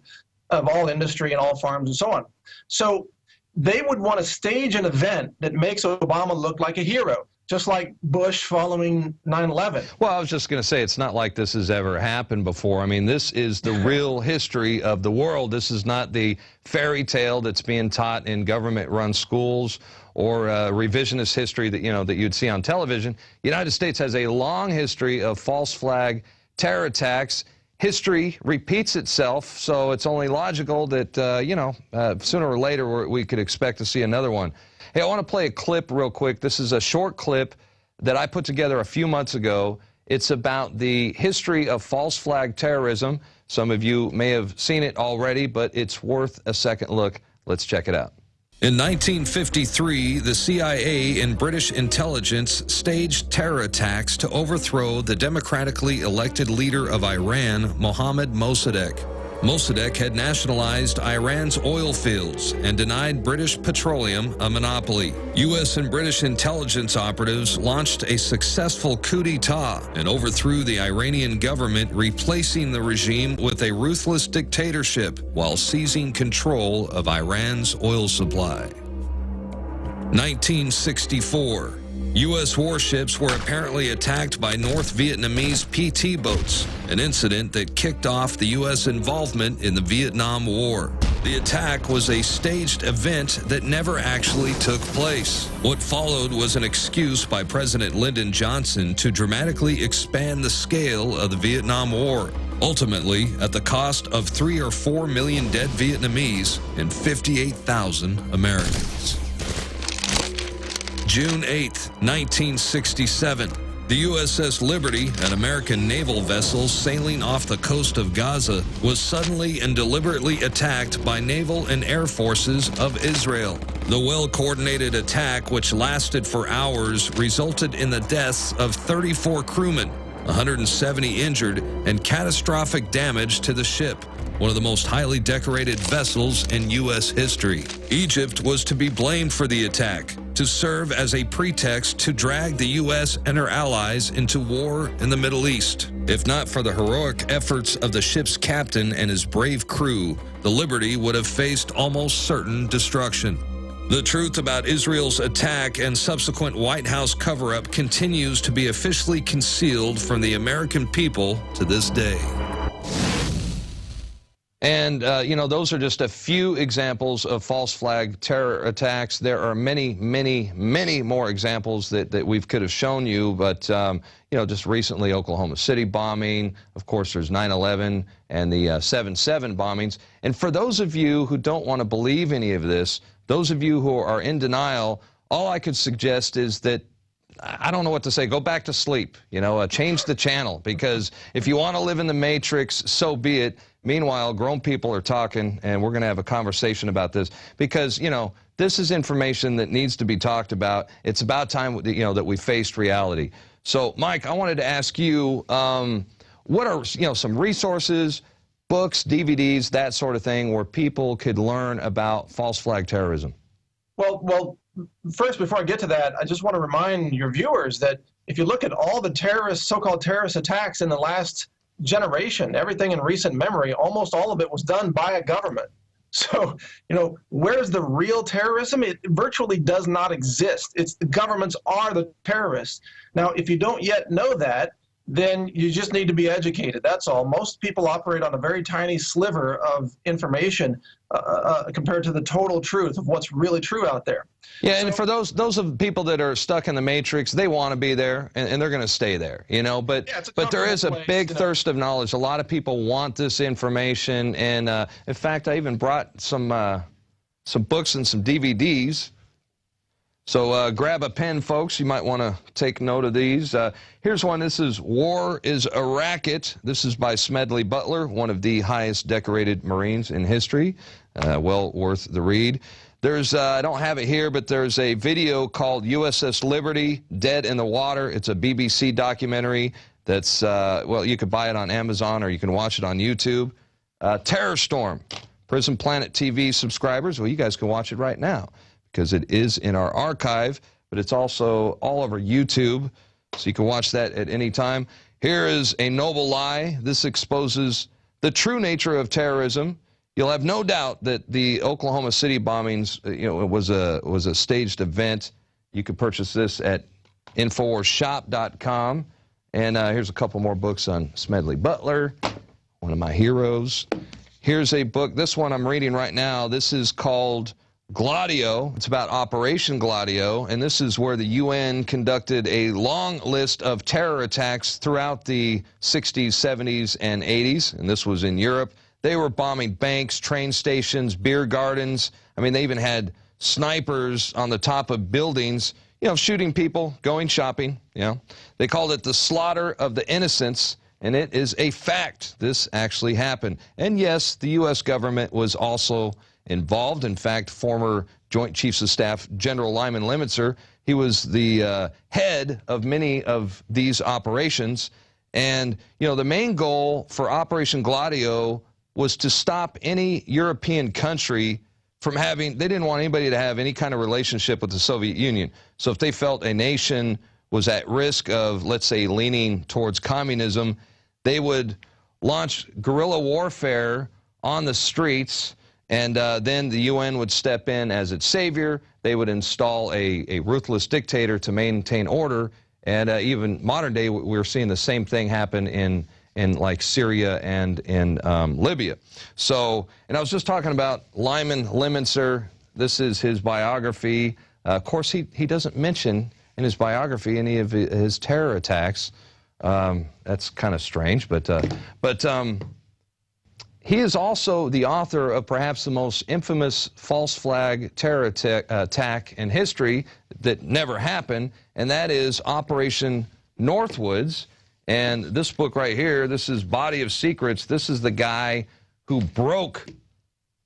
O: of all industry and all farms and so on. So they would want to stage an event that makes Obama look like a hero, just like Bush following 9/11.
B: Well, I was just going to say, it's not like this has ever happened before. I mean, this is the real history of the world. This is not the fairy tale that's being taught in government-run schools or revisionist history that, you know, that you'd see on television. The United States has a long history of false flag terror attacks. History repeats itself, so it's only logical that, you know, sooner or later we could expect to see another one. Hey, I want to play a clip real quick. This is a short clip that I put together a few months ago. It's about the history of false flag terrorism. Some of you may have seen it already, but it's worth a second look. Let's check it out. In 1953, the CIA and British intelligence staged terror attacks to overthrow the democratically elected leader of Iran, Mohammad Mossadegh. Mossadegh had nationalized Iran's oil fields and denied British Petroleum a monopoly. U.S. and British intelligence operatives launched a successful coup d'etat and overthrew the Iranian government, replacing the regime with a ruthless dictatorship while seizing control of Iran's oil supply. 1964. U.S. warships were apparently attacked by North Vietnamese PT boats, an incident that kicked off the U.S. involvement in the Vietnam War. The attack was a staged event that never actually took place. What followed was an excuse by President Lyndon Johnson to dramatically expand the scale of the Vietnam War, ultimately at the cost of 3 or 4 million dead Vietnamese and 58,000 Americans. June 8, 1967, the USS Liberty, an American naval vessel sailing off the coast of Gaza, was suddenly and deliberately attacked by naval and air forces of Israel. The well-coordinated attack, which lasted for hours, resulted in the deaths of 34 crewmen, 170 injured, and catastrophic damage to the ship, one of the most highly decorated vessels in U.S. history. Egypt was to be blamed for the attack, to serve as a pretext to drag the U.S. and her allies into war in the Middle East. If not for the heroic efforts of the ship's captain and his brave crew, the Liberty would have faced almost certain destruction. The truth about Israel's attack and subsequent White House cover-up continues to be officially concealed from the American people to this day. And, you know, those are just a few examples of false flag terror attacks. There are many, many, many more examples that we could have shown you, but, you know, just recently Oklahoma City bombing. Of course, there's 9/11 and the 7/7 bombings. And for those of you who don't want to believe any of this, those of you who are in denial, all I could suggest is that, I don't know what to say, go back to sleep, you know, change the channel, because if you want to live in the matrix, so be it. Meanwhile, grown people are talking, and we're going to have a conversation about this, because, you know, this is information that needs to be talked about. It's about time, you know, that we faced reality. So, Mike, I wanted to ask you, what are, you know, some resources, books, DVDs, that sort of thing, where people could learn about false flag terrorism?
O: Well, first, before I get to that, I just want to remind your viewers that if you look at all the terrorist, so-called terrorist attacks in the last generation, everything in recent memory, almost all of it was done by a government. So, you know, where's the real terrorism? It virtually does not exist. It's the governments are the terrorists. Now, if you don't yet know that, then you just need to be educated. That's all. Most people operate on a very tiny sliver of information compared to the total truth of what's really true out there.
B: Yeah, and for those of people that are stuck in the matrix, they want to be there, and they're going to stay there, you know. But there is a big thirst of knowledge. A lot of people want this information, and in fact, I even brought some books and some DVDs. So grab a pen, folks. You might want to take note of these. Here's one. This is War is a Racket. This is by Smedley Butler, one of the highest decorated Marines in history. Well worth the read. There's, I don't have it here, but there's a video called USS Liberty, Dead in the Water. It's a BBC documentary that's, well, you could buy it on Amazon or you can watch it on YouTube. Terror Storm, Prison Planet TV subscribers, well, you guys can watch it right now, because it is in our archive, but it's also all over YouTube, so you can watch that at any time. Here is A Noble Lie. This exposes the true nature of terrorism. You'll have no doubt that the Oklahoma City bombings, you know, it was a staged event. You can purchase this at InfowarsShop.com. And here's a couple more books on Smedley Butler, one of my heroes. Here's a book. This one I'm reading right now. This is called Gladio. It's about Operation Gladio, and this is where the UN conducted a long list of terror attacks throughout the 60s, 70s, and 80s, and this was in Europe. They were bombing banks, train stations, beer gardens. I mean, they even had snipers on the top of buildings, you know, shooting people, going shopping, you know. They called it the slaughter of the innocents, and it is a fact. This actually happened. And yes, the U.S. government was also involved. In fact, former Joint Chiefs of Staff General Lyman Limitzer, he was the head of many of these operations. And, you know, the main goal for Operation Gladio was to stop any European country from having, they didn't want anybody to have any kind of relationship with the Soviet Union. So if they felt a nation was at risk of, let's say, leaning towards communism, they would launch guerrilla warfare on the streets, and then the UN would step in as its savior. They would install a ruthless dictator to maintain order, and even modern day, we're seeing the same thing happen in like Syria and in Libya. So, and I was just talking about Lyman Limitzer. This is his biography. Of course, he doesn't mention in his biography any of his terror attacks. That's kind of strange, but he is also the author of perhaps the most infamous false flag terror attack in history that never happened, and that is Operation Northwoods. And this book right here, this is Body of Secrets. This is the guy who broke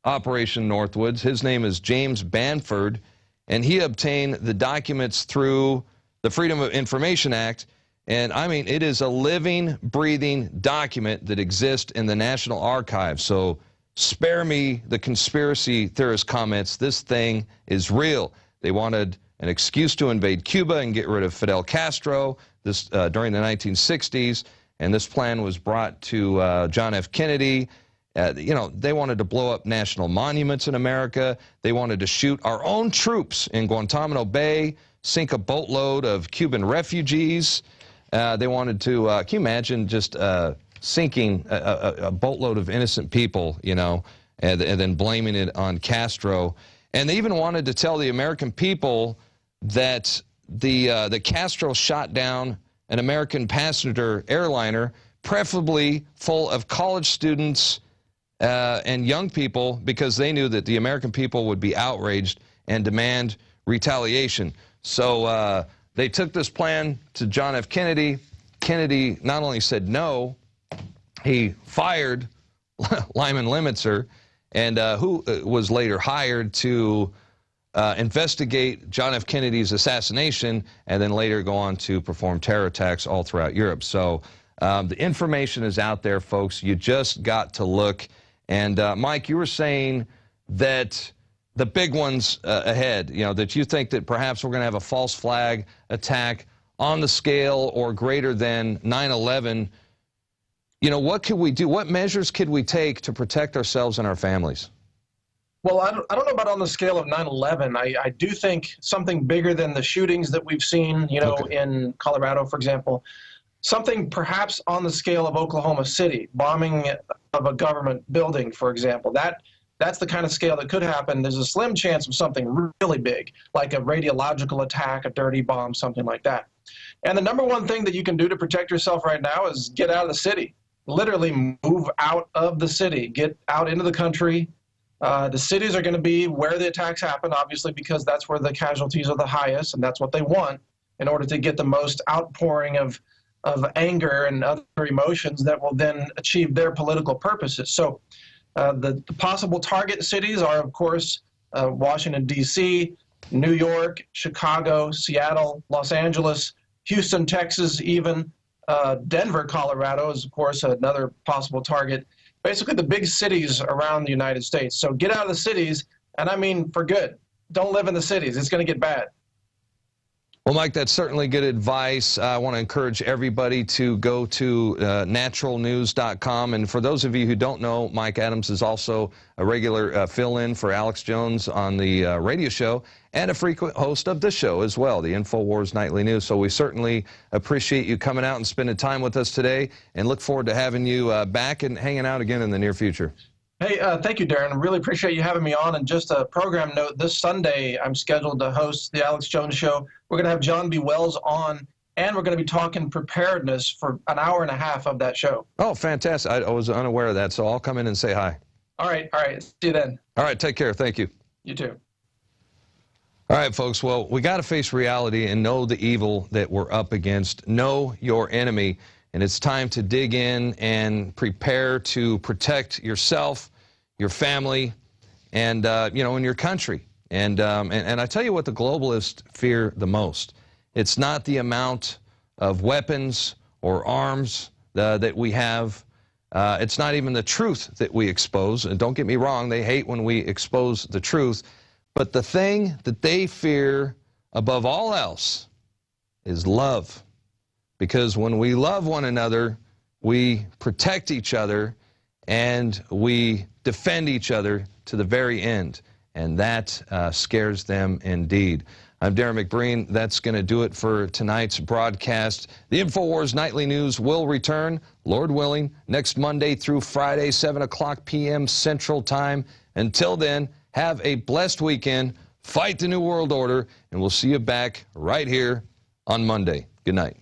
B: Operation Northwoods. His name is James Banford, and he obtained the documents through the Freedom of Information Act. And I mean, it is a living, breathing document that exists in the National Archives. So spare me the conspiracy theorist comments. This thing is real. They wanted an excuse to invade Cuba and get rid of Fidel Castro during the 1960s. And this plan was brought to John F. Kennedy. You know, they wanted to blow up national monuments in America. They wanted to shoot our own troops in Guantanamo Bay, sink a boatload of Cuban refugees. They wanted to, can you imagine just sinking a boatload of innocent people, you know, and then blaming it on Castro. And they even wanted to tell the American people that the Castro shot down an American passenger airliner, preferably full of college students and young people, because they knew that the American people would be outraged and demand retaliation. So they took this plan to John F. Kennedy. Kennedy not only said no, he fired Lyman Limitzer, and who was later hired to investigate John F. Kennedy's assassination and then later go on to perform terror attacks all throughout Europe. So the information is out there, folks. You just got to look. And Mike, you were saying that the big ones ahead, you know, that you think that perhaps we're going to have a false flag attack on the scale or greater than 9/11. You know, what could we do? What measures could we take to protect ourselves and our families?
O: Well, I don't know about on the scale of 9/11. I do think something bigger than the shootings that we've seen, you know, in Colorado, for example. Something perhaps on the scale of Oklahoma City, bombing of a government building, for example. That's the kind of scale that could happen. There's a slim chance of something really big, like a radiological attack, a dirty bomb, something like that. And the number one thing that you can do to protect yourself right now is get out of the city. Literally move out of the city. Get out into the country. The cities are going to be where the attacks happen, obviously, because that's where the casualties are the highest, and that's what they want in order to get the most outpouring of anger and other emotions that will then achieve their political purposes. So the possible target cities are, of course, Washington, D.C., New York, Chicago, Seattle, Los Angeles, Houston, Texas, even Denver, Colorado is, of course, another possible target. Basically, the big cities around the United States. So get out of the cities, and I mean for good. Don't live in the cities. It's going to get bad.
B: Well, Mike, that's certainly good advice. I want to encourage everybody to go to naturalnews.com. And for those of you who don't know, Mike Adams is also a regular fill-in for Alex Jones on the radio show and a frequent host of this show as well, the Infowars Nightly News. So we certainly appreciate you coming out and spending time with us today and look forward to having you back and hanging out again in the near future.
O: Hey, thank you, Darrin. I really appreciate you having me on. And just a program note, this Sunday I'm scheduled to host the Alex Jones Show. We're going to have John B. Wells on, and we're going to be talking preparedness for an hour and a half of that show.
B: Oh, fantastic. I was unaware of that, so I'll come in and say hi.
O: All right. See you then.
B: All right, take care. Thank you.
O: You too.
B: All right, folks. Well, we got to face reality and know the evil that we're up against. Know your enemy. And it's time to dig in and prepare to protect yourself, your family, and you know, in your country. And I tell you what the globalists fear the most. It's not the amount of weapons or arms that we have. It's not even the truth that we expose. And don't get me wrong, they hate when we expose the truth. But the thing that they fear above all else is love. Because when we love one another, we protect each other and we defend each other to the very end. And that scares them indeed. I'm Darrin McBreen. That's going to do it for tonight's broadcast. The Infowars Nightly News will return, Lord willing, next Monday through Friday, 7 o'clock p.m. Central Time. Until then, have a blessed weekend. Fight the New World Order, and we'll see you back right here on Monday. Good night.